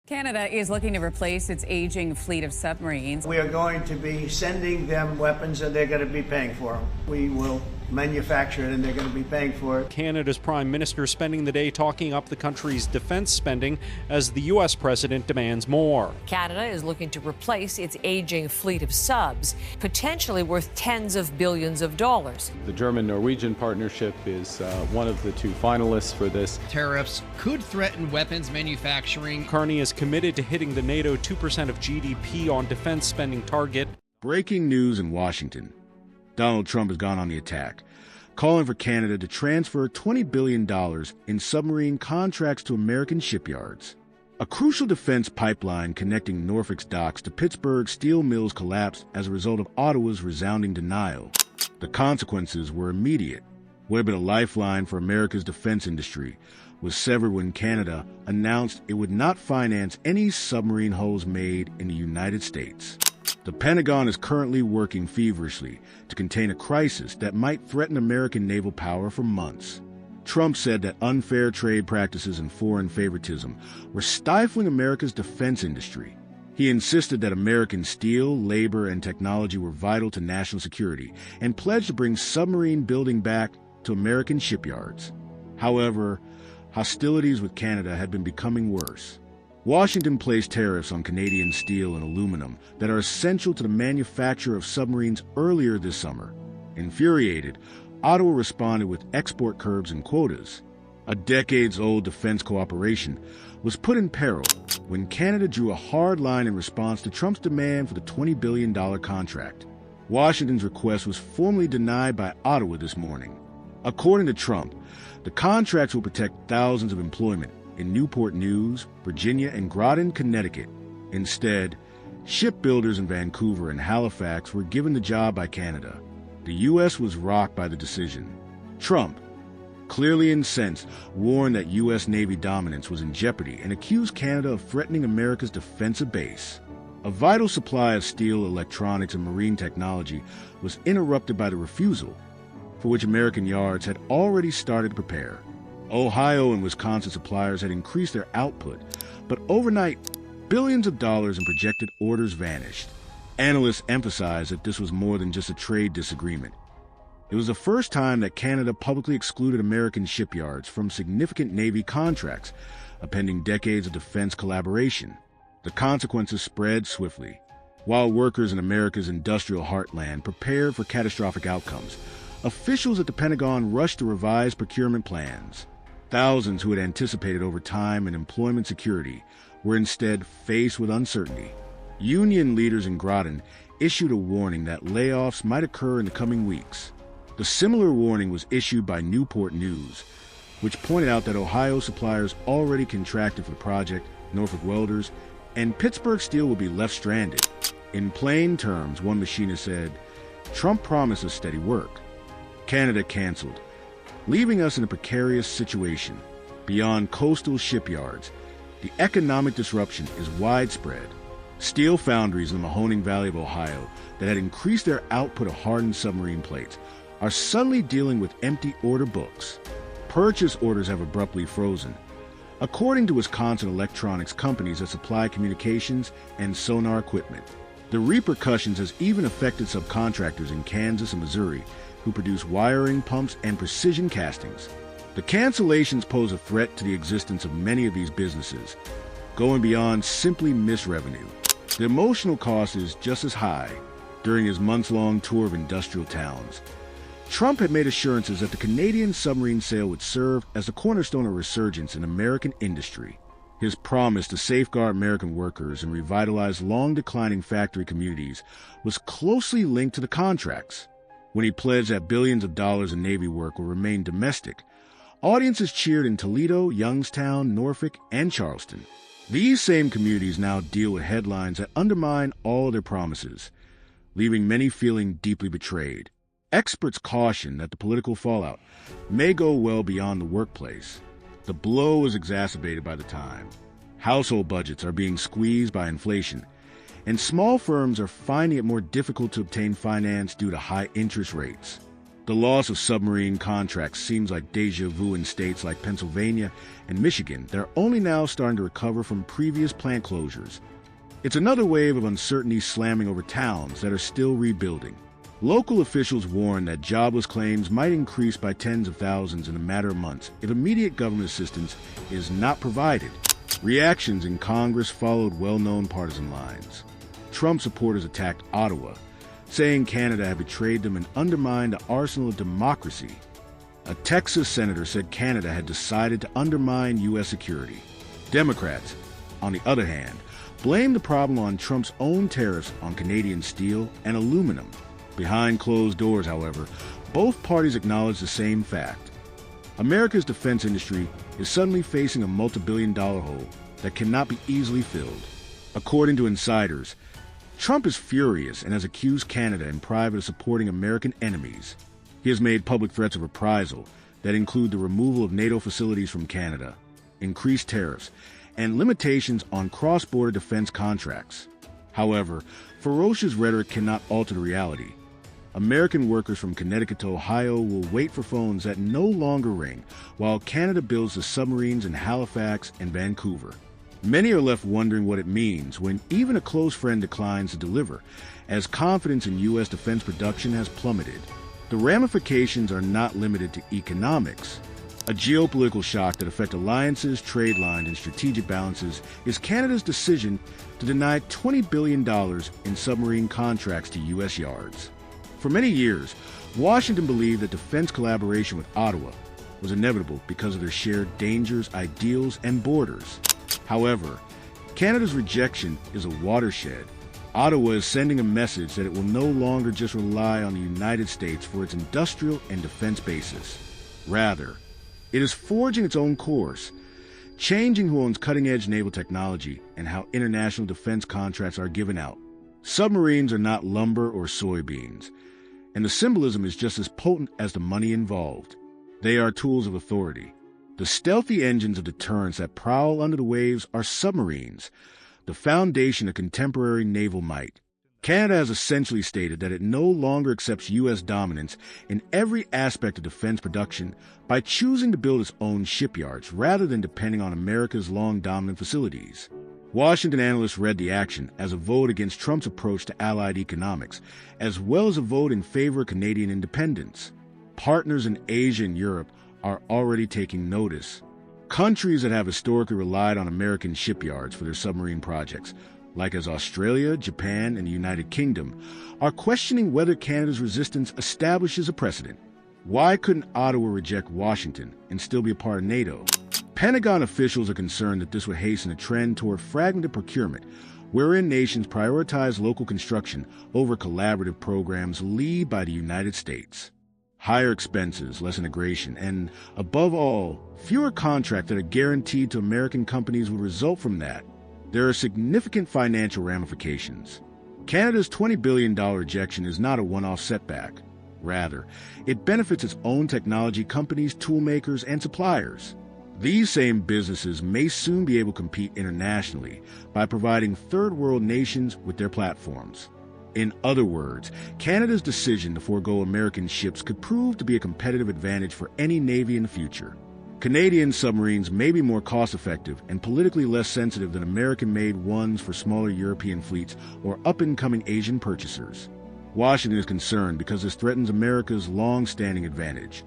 Canada is looking to replace its aging fleet of submarines. We are going to be sending them weapons and they're going to be paying for them. We will manufacture it and they're going to be paying for it. Canada's Prime Minister spending the day talking up the country's defense spending as the U.S. president demands more. Canada is looking to replace its aging fleet of subs, potentially worth tens of billions of dollars. The German-Norwegian partnership is one of the two finalists for this. Tariffs could threaten weapons manufacturing. Carney is committed to hitting the NATO 2% of GDP on defense spending target. Breaking news in Washington. Donald Trump has gone on the attack, calling for Canada to transfer $20 billion in submarine contracts to American shipyards. A crucial defense pipeline connecting Norfolk's docks to Pittsburgh's steel mills collapsed as a result of Ottawa's resounding denial. The consequences were immediate. What had been a lifeline for America's defense industry was severed when Canada announced it would not finance any submarine hulls made in the United States. The Pentagon is currently working feverishly to contain a crisis that might threaten American naval power for months. Trump said that unfair trade practices and foreign favoritism were stifling America's defense industry. He insisted that American steel, labor, and technology were vital to national security and pledged to bring submarine building back to American shipyards. However, hostilities with Canada had been becoming worse. Washington placed tariffs on Canadian steel and aluminum that are essential to the manufacture of submarines earlier this summer. Infuriated, Ottawa responded with export curbs and quotas. A decades-old defense cooperation was put in peril when Canada drew a hard line in response to Trump's demand for the $20 billion contract. Washington's request was formally denied by Ottawa this morning. According to Trump, the contracts will protect thousands of employment in Newport News, Virginia, and Groton, Connecticut. Instead, shipbuilders in Vancouver and Halifax were given the job by Canada. The U.S. was rocked by the decision. Trump, clearly incensed, warned that U.S. Navy dominance was in jeopardy and accused Canada of threatening America's defensive base. A vital supply of steel, electronics, and marine technology was interrupted by the refusal, for which American yards had already started to prepare. Ohio and Wisconsin suppliers had increased their output, but overnight, billions of dollars in projected orders vanished. Analysts emphasized that this was more than just a trade disagreement. It was the first time that Canada publicly excluded American shipyards from significant Navy contracts, appending decades of defense collaboration. The consequences spread swiftly. While workers in America's industrial heartland prepared for catastrophic outcomes, officials at the Pentagon rushed to revise procurement plans. Thousands who had anticipated overtime and employment security were instead faced with uncertainty. Union leaders in Groton issued a warning that layoffs might occur in the coming weeks. The similar warning was issued by Newport News, which pointed out that Ohio suppliers already contracted for the project, Norfolk welders, and Pittsburgh Steel will be left stranded. In plain terms, one machinist said, "Trump promised us steady work. Canada canceled, leaving us in a precarious situation. Beyond coastal shipyards, the economic disruption is widespread. Steel foundries in the Mahoning Valley of Ohio that had increased their output of hardened submarine plates are suddenly dealing with empty order books. Purchase orders have abruptly frozen. According to Wisconsin electronics companies that supply communications and sonar equipment, the repercussions has even affected subcontractors in Kansas and Missouri who produce wiring, pumps, and precision castings. The cancellations pose a threat to the existence of many of these businesses, going beyond simply missed revenue. The emotional cost is just as high. During his months-long tour of industrial towns, Trump had made assurances that the Canadian submarine sale would serve as the cornerstone of resurgence in American industry. His promise to safeguard American workers and revitalize long-declining factory communities was closely linked to the contracts. When he pledged that billions of dollars in Navy work will remain domestic, audiences cheered in Toledo, Youngstown, Norfolk, and Charleston. These same communities now deal with headlines that undermine all their promises, leaving many feeling deeply betrayed. Experts caution that the political fallout may go well beyond the workplace. The blow is exacerbated by the time. Household budgets are being squeezed by inflation, and small firms are finding it more difficult to obtain finance due to high interest rates. The loss of submarine contracts seems like deja vu in states like Pennsylvania and Michigan that are only now starting to recover from previous plant closures. It's another wave of uncertainty slamming over towns that are still rebuilding. Local officials warn that jobless claims might increase by tens of thousands in a matter of months if immediate government assistance is not provided. Reactions in Congress followed well-known partisan lines. Trump supporters attacked Ottawa, saying Canada had betrayed them and undermined the arsenal of democracy. A Texas senator said Canada had decided to undermine U.S. security. Democrats, on the other hand, blamed the problem on Trump's own tariffs on Canadian steel and aluminum. Behind closed doors, however, both parties acknowledged the same fact. America's defense industry is suddenly facing a multi-billion-dollar hole that cannot be easily filled. According to insiders, Trump is furious and has accused Canada in private of supporting American enemies. He has made public threats of reprisal that include the removal of NATO facilities from Canada, increased tariffs, and limitations on cross-border defense contracts. However, ferocious rhetoric cannot alter the reality. American workers from Connecticut to Ohio will wait for phones that no longer ring while Canada builds the submarines in Halifax and Vancouver. Many are left wondering what it means when even a close friend declines to deliver, as confidence in U.S. defense production has plummeted. The ramifications are not limited to economics. A geopolitical shock that affects alliances, trade lines, and strategic balances is Canada's decision to deny $20 billion in submarine contracts to U.S. yards. For many years, Washington believed that defense collaboration with Ottawa was inevitable because of their shared dangers, ideals, and borders. However, Canada's rejection is a watershed. Ottawa is sending a message that it will no longer just rely on the United States for its industrial and defense bases. Rather, it is forging its own course, changing who owns cutting-edge naval technology and how international defense contracts are given out. Submarines are not lumber or soybeans, and the symbolism is just as potent as the money involved. They are tools of authority. The stealthy engines of deterrence that prowl under the waves are submarines, the foundation of contemporary naval might. Canada has essentially stated that it no longer accepts U.S. dominance in every aspect of defense production by choosing to build its own shipyards rather than depending on America's long-dominant facilities. Washington analysts read the action as a vote against Trump's approach to allied economics, as well as a vote in favor of Canadian independence. Partners in Asia and Europe are already taking notice. Countries that have historically relied on American shipyards for their submarine projects, like as Australia, Japan, and the United Kingdom, are questioning whether Canada's resistance establishes a precedent. Why couldn't Ottawa reject Washington and still be a part of NATO? Pentagon officials are concerned that this would hasten a trend toward fragmented procurement, wherein nations prioritize local construction over collaborative programs led by the United States. Higher expenses, less integration, and, above all, fewer contracts that are guaranteed to American companies will result from that. There are significant financial ramifications. Canada's $20 billion rejection is not a one-off setback. Rather, it benefits its own technology companies, toolmakers, and suppliers. These same businesses may soon be able to compete internationally by providing third-world nations with their platforms. In other words, Canada's decision to forego American ships could prove to be a competitive advantage for any navy in the future. Canadian submarines may be more cost-effective and politically less sensitive than American-made ones for smaller European fleets or up-and-coming Asian purchasers. Washington is concerned because this threatens America's long-standing advantage: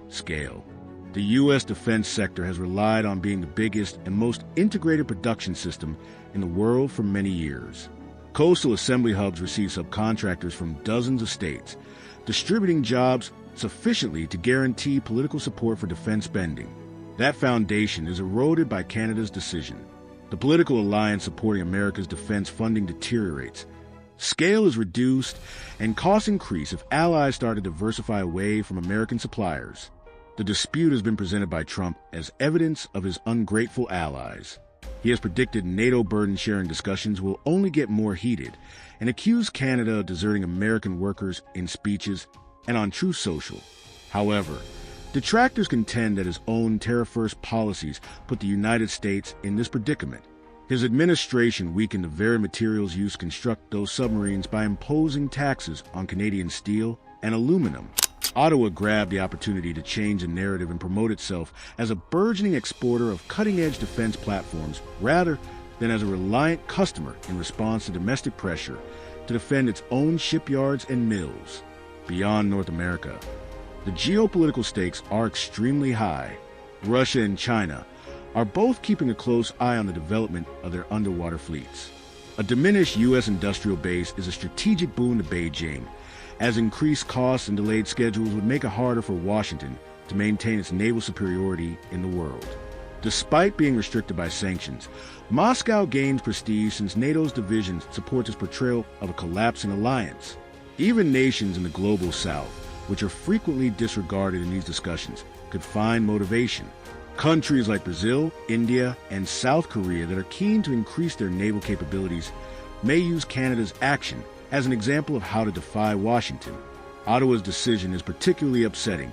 scale. The U.S. defense sector has relied on being the biggest and most integrated production system in the world for many years. Coastal assembly hubs receive subcontractors from dozens of states, distributing jobs sufficiently to guarantee political support for defense spending. That foundation is eroded by Canada's decision. The political alliance supporting America's defense funding deteriorates. Scale is reduced, and costs increase if allies start to diversify away from American suppliers. The dispute has been presented by Trump as evidence of his ungrateful allies. He has predicted NATO burden-sharing discussions will only get more heated and accused Canada of deserting American workers in speeches and on Truth Social. However, detractors contend that his own tariff-first policies put the United States in this predicament. His administration weakened the very materials used to construct those submarines by imposing taxes on Canadian steel and aluminum. Ottawa grabbed the opportunity to change the narrative and promote itself as a burgeoning exporter of cutting-edge defense platforms rather than as a reliant customer in response to domestic pressure to defend its own shipyards and mills beyond North America. The geopolitical stakes are extremely high. Russia and China are both keeping a close eye on the development of their underwater fleets. A diminished U.S. industrial base is a strategic boon to Beijing, as increased costs and delayed schedules would make it harder for Washington to maintain its naval superiority in the world. Despite being restricted by sanctions, Moscow gains prestige since NATO's division supports its portrayal of a collapsing alliance. Even nations in the global south, which are frequently disregarded in these discussions, could find motivation. Countries like Brazil, India, and South Korea that are keen to increase their naval capabilities may use Canada's action as an example of how to defy Washington. Ottawa's decision is particularly upsetting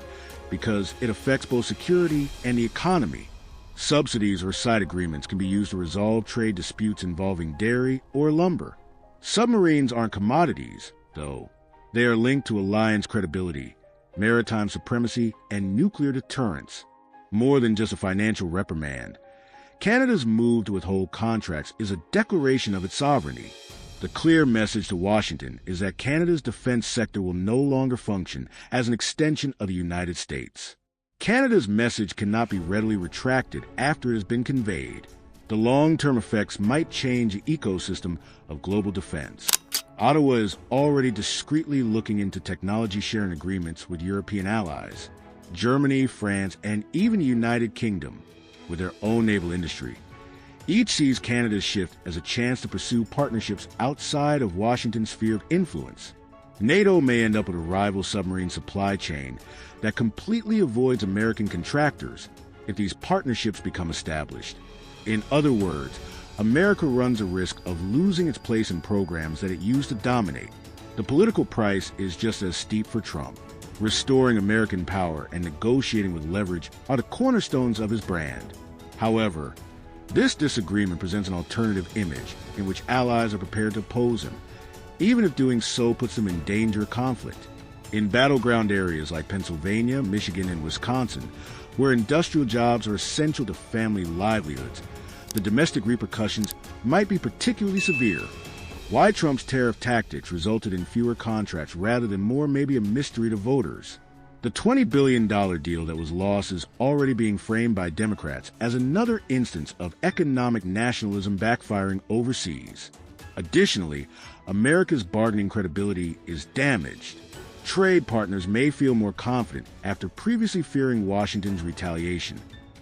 because it affects both security and the economy. Subsidies or side agreements can be used to resolve trade disputes involving dairy or lumber. Submarines aren't commodities, though. They are linked to alliance credibility, maritime supremacy, and nuclear deterrence. More than just a financial reprimand, Canada's move to withhold contracts is a declaration of its sovereignty. The clear message to Washington is that Canada's defense sector will no longer function as an extension of the United States. Canada's message cannot be readily retracted after it has been conveyed. The long-term effects might change the ecosystem of global defense. Ottawa is already discreetly looking into technology sharing agreements with European allies, Germany, France, and even the United Kingdom, with their own naval industry. Each sees Canada's shift as a chance to pursue partnerships outside of Washington's sphere of influence. NATO may end up with a rival submarine supply chain that completely avoids American contractors if these partnerships become established. In other words, America runs a risk of losing its place in programs that it used to dominate. The political price is just as steep for Trump. Restoring American power and negotiating with leverage are the cornerstones of his brand. However, this disagreement presents an alternative image in which allies are prepared to oppose him, even if doing so puts them in danger of conflict. In battleground areas like Pennsylvania, Michigan, and Wisconsin, where industrial jobs are essential to family livelihoods, the domestic repercussions might be particularly severe. Why Trump's tariff tactics resulted in fewer contracts rather than more may be a mystery to voters. The $20 billion deal that was lost is already being framed by Democrats as another instance of economic nationalism backfiring overseas. Additionally, America's bargaining credibility is damaged. Trade partners may feel more confident after previously fearing Washington's retaliation.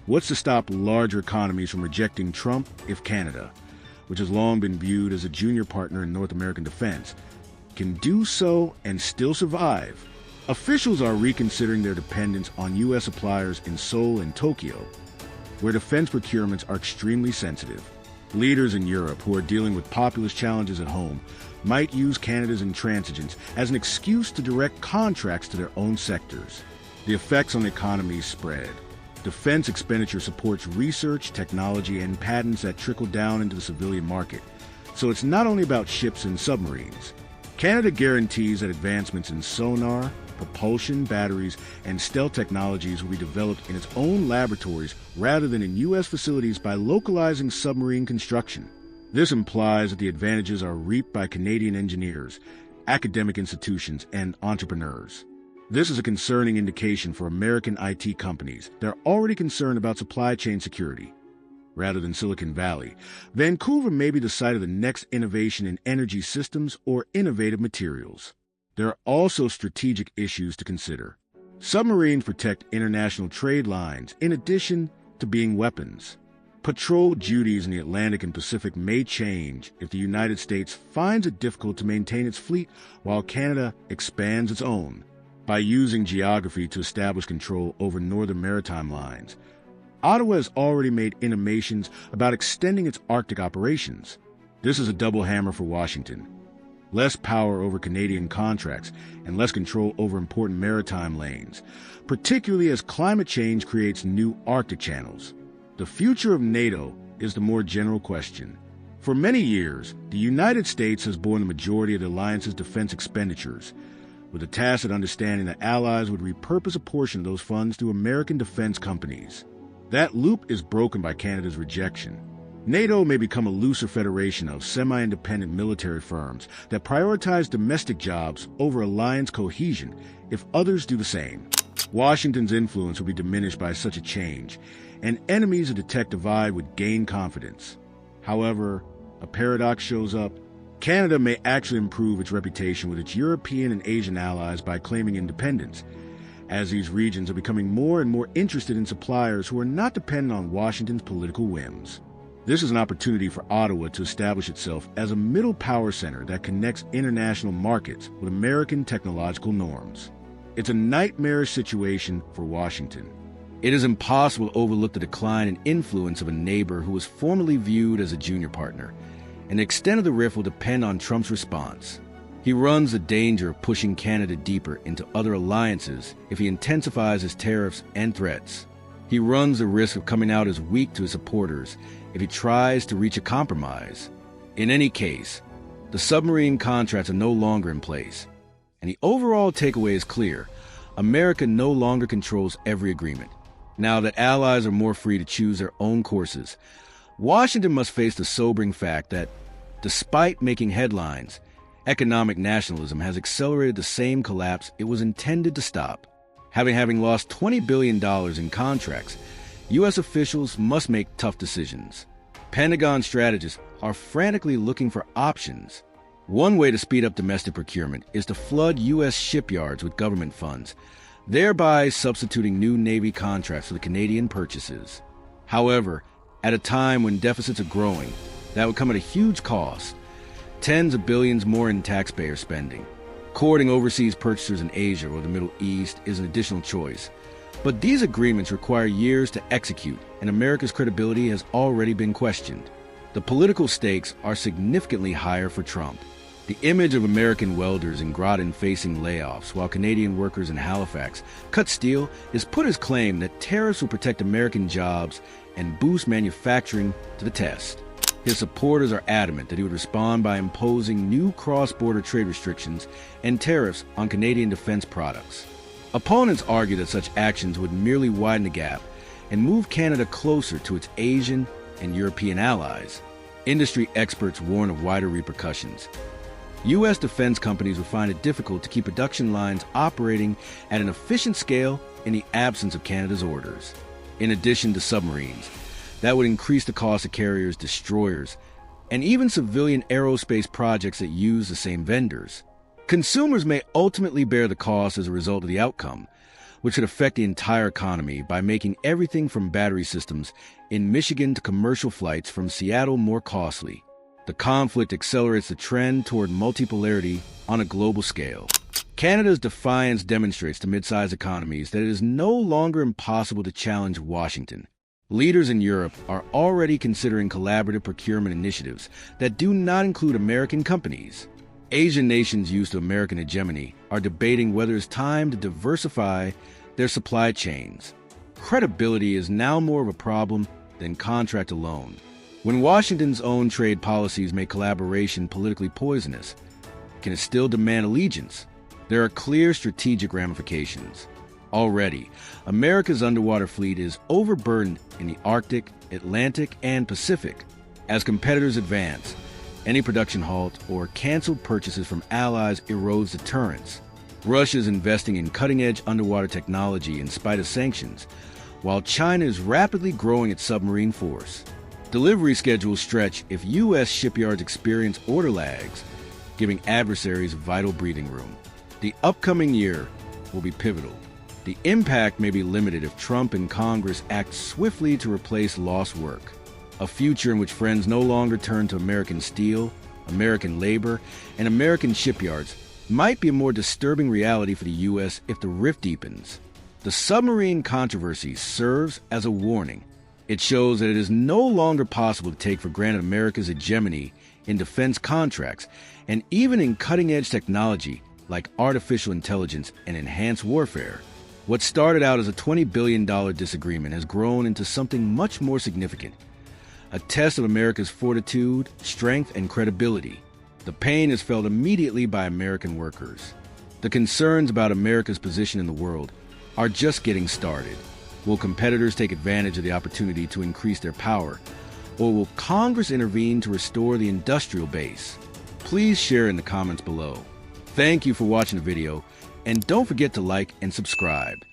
What's to stop larger economies from rejecting Trump if Canada, which has long been viewed as a junior partner in North American defense, can do so and still survive? Officials are reconsidering their dependence on U.S. suppliers in Seoul and Tokyo, where defense procurements are extremely sensitive. Leaders in Europe who are dealing with populist challenges at home might use Canada's intransigence as an excuse to direct contracts to their own sectors. The effects on the economy spread. Defense expenditure supports research, technology, and patents that trickle down into the civilian market. So it's not only about ships and submarines. Canada guarantees that advancements in sonar, propulsion, batteries, and stealth technologies will be developed in its own laboratories rather than in U.S. facilities by localizing submarine construction. This implies that the advantages are reaped by Canadian engineers, academic institutions, and entrepreneurs. This is a concerning indication for American IT companies that are already concerned about supply chain security. Rather than Silicon Valley, Vancouver may be the site of the next innovation in energy systems or innovative materials. There are also strategic issues to consider. Submarines protect international trade lines in addition to being weapons. Patrol duties in the Atlantic and Pacific may change if the United States finds it difficult to maintain its fleet while Canada expands its own. By using geography to establish control over northern maritime lines, Ottawa has already made intimations about extending its Arctic operations. This is a double hammer for Washington. Less power over Canadian contracts and less control over important maritime lanes, particularly as climate change creates new Arctic channels. The future of NATO is the more general question. For many years, the United States has borne the majority of the alliance's defense expenditures, with a tacit understanding that allies would repurpose a portion of those funds to American defense companies. That loop is broken by Canada's rejection. NATO may become a looser federation of semi-independent military firms that prioritize domestic jobs over alliance cohesion if others do the same. Washington's influence would be diminished by such a change, and enemies of the tech divide would gain confidence. However, a paradox shows up. Canada may actually improve its reputation with its European and Asian allies by claiming independence, as these regions are becoming more and more interested in suppliers who are not dependent on Washington's political whims. This is an opportunity for Ottawa to establish itself as a middle power center that connects international markets with American technological norms. It's a nightmarish situation for Washington. It is impossible to overlook the decline in influence of a neighbor who was formerly viewed as a junior partner, and the extent of the rift will depend on Trump's response. He runs the danger of pushing Canada deeper into other alliances if he intensifies his tariffs and threats. He runs the risk of coming out as weak to his supporters if he tries to reach a compromise. In any case, the submarine contracts are no longer in place, and the overall takeaway is clear. America no longer controls every agreement. Now that allies are more free to choose their own courses, Washington must face the sobering fact that, despite making headlines, economic nationalism has accelerated the same collapse it was intended to stop. Having lost $20 billion in contracts, U.S. officials must make tough decisions. Pentagon strategists are frantically looking for options. One way to speed up domestic procurement is to flood U.S. shipyards with government funds, thereby substituting new Navy contracts for the Canadian purchases. However, at a time when deficits are growing, that would come at a huge cost. Tens of billions more in taxpayer spending. Courting overseas purchasers in Asia or the Middle East is an additional choice. But these agreements require years to execute, and America's credibility has already been questioned. The political stakes are significantly higher for Trump. The image of American welders in Groton facing layoffs while Canadian workers in Halifax cut steel has put his claim that tariffs will protect American jobs and boost manufacturing to the test. His supporters are adamant that he would respond by imposing new cross-border trade restrictions and tariffs on Canadian defense products. Opponents argue that such actions would merely widen the gap and move Canada closer to its Asian and European allies. Industry experts warn of wider repercussions. U.S. defense companies would find it difficult to keep production lines operating at an efficient scale in the absence of Canada's orders. In addition to submarines, that would increase the cost of carriers, destroyers, and even civilian aerospace projects that use the same vendors. Consumers may ultimately bear the cost as a result of the outcome, which would affect the entire economy by making everything from battery systems in Michigan to commercial flights from Seattle more costly. The conflict accelerates the trend toward multipolarity on a global scale. Canada's defiance demonstrates to mid-sized economies that it is no longer impossible to challenge Washington. Leaders in Europe are already considering collaborative procurement initiatives that do not include American companies. Asian nations used to American hegemony are debating whether it's time to diversify their supply chains. Credibility is now more of a problem than contract alone. When Washington's own trade policies make collaboration politically poisonous, can it still demand allegiance? There are clear strategic ramifications. Already, America's underwater fleet is overburdened in the Arctic, Atlantic, and Pacific. As competitors advance, any production halt or canceled purchases from allies erodes deterrence. Russia is investing in cutting-edge underwater technology in spite of sanctions, while China is rapidly growing its submarine force. Delivery schedules stretch if U.S. shipyards experience order lags, giving adversaries vital breathing room. The upcoming year will be pivotal. The impact may be limited if Trump and Congress act swiftly to replace lost work. A future in which friends no longer turn to American steel, American labor, and American shipyards might be a more disturbing reality for the U.S. if the rift deepens. The submarine controversy serves as a warning. It shows that it is no longer possible to take for granted America's hegemony in defense contracts and even in cutting-edge technology like artificial intelligence and enhanced warfare. What started out as a $20 billion disagreement has grown into something much more significant, a test of America's fortitude, strength, and credibility. The pain is felt immediately by American workers. The concerns about America's position in the world are just getting started. Will competitors take advantage of the opportunity to increase their power? Or will Congress intervene to restore the industrial base? Please share in the comments below. Thank you for watching the video, and don't forget to like and subscribe.